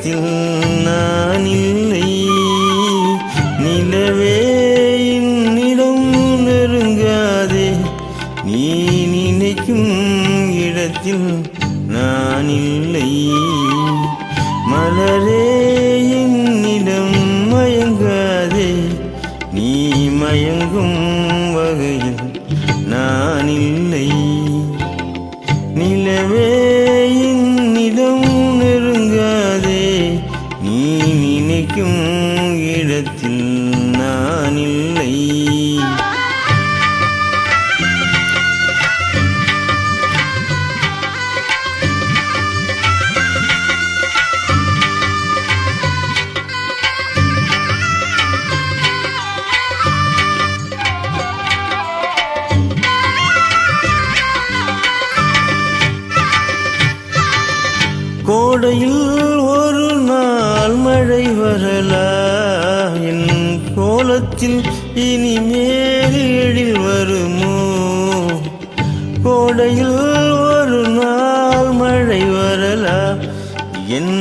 இடத்தில் நான் இல்லை. நிலவே என்னிடம் நெருங்காதே, நீ நினைக்கும் இடத்தில் நான் இல்லை. மலரே என்னிடம் மயங்காதே, நீ மயங்கும் வகையில் நான் இல்லை. நிலவே என்னிடம் நெருங்காதே, நீ நினைக்கும் இடத்தில் நான் இல்லை. கோடையில் ஒரு நாள் மழை வரலாம், என் கோலத்தில் இனிமேல் எழில் வருமோ? கோடையில் ஒரு நாள் மழை வரலாம், என்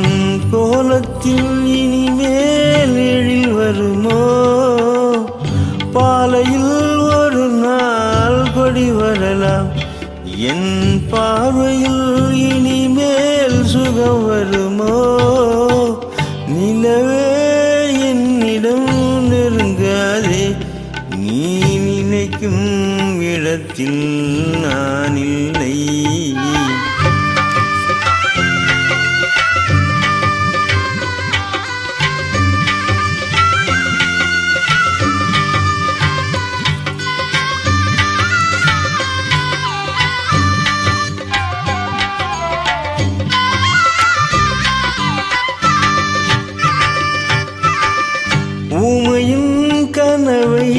கோலத்தில் இனிமேல் எழில் வருமோ? பாலையில் ஒரு நாள் கொடி வரலாம், என் பார்வையில் இனிமேல் சுகம் வருமோ? நிலவே என்னிடம் நெருங்காதே, நீ நினைக்கும் இடத்தில் நான் இல்லை. ஊமையின் கனவை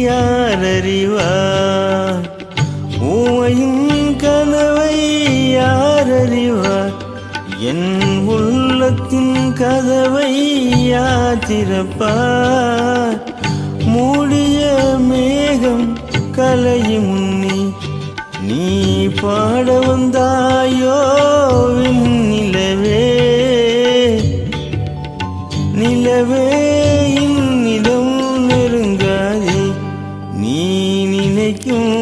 யார் அறிவார்? ஊமையின் கனவை யார் அறிவார்? என் உள்ளத்தின் கதவை யார் திறப்பார்? மூடிய மேகம் கலையும் முன்னே நீ பாட வந்தாயோ நிலவே. நிலவே என்னிடம் நெருங்காதே, நீ நினைக்கும்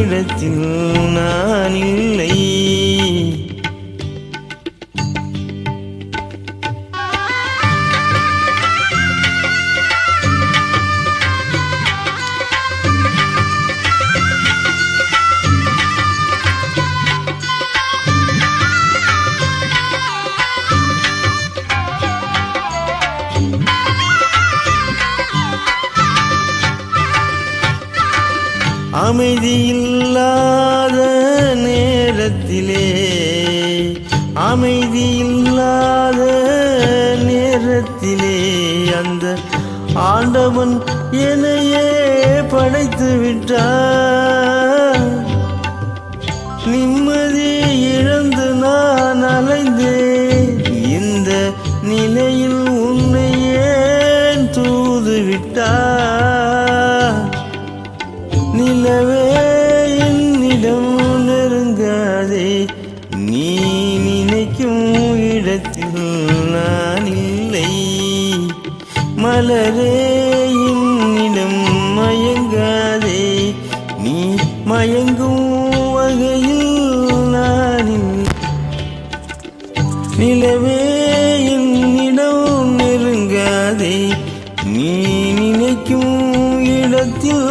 இடத்தில் நான் இல்லை. அமைதியில்லாத நேரத்திலே, அமைதியில்லாத நேரத்திலே அந்த ஆண்டவன் என்னையே படைத்து விட்டார். நிம்மதி இழந்து நான் அலைந்தேன், இந்த நிலையில் உன்னை ஏன் தூது விட்டார்? நிலவே என்னிடம் நெருங்காதே, நீ நினைக்கும் இடத்தில் நான் இல்லை. மலரே என்னிடம் மயங்காதே, நீ மயங்கும் வகையில் நான் இல்லை. நிலவே என்னிடம் நெருங்காதே, நீ நினைக்கும் இடத்தில்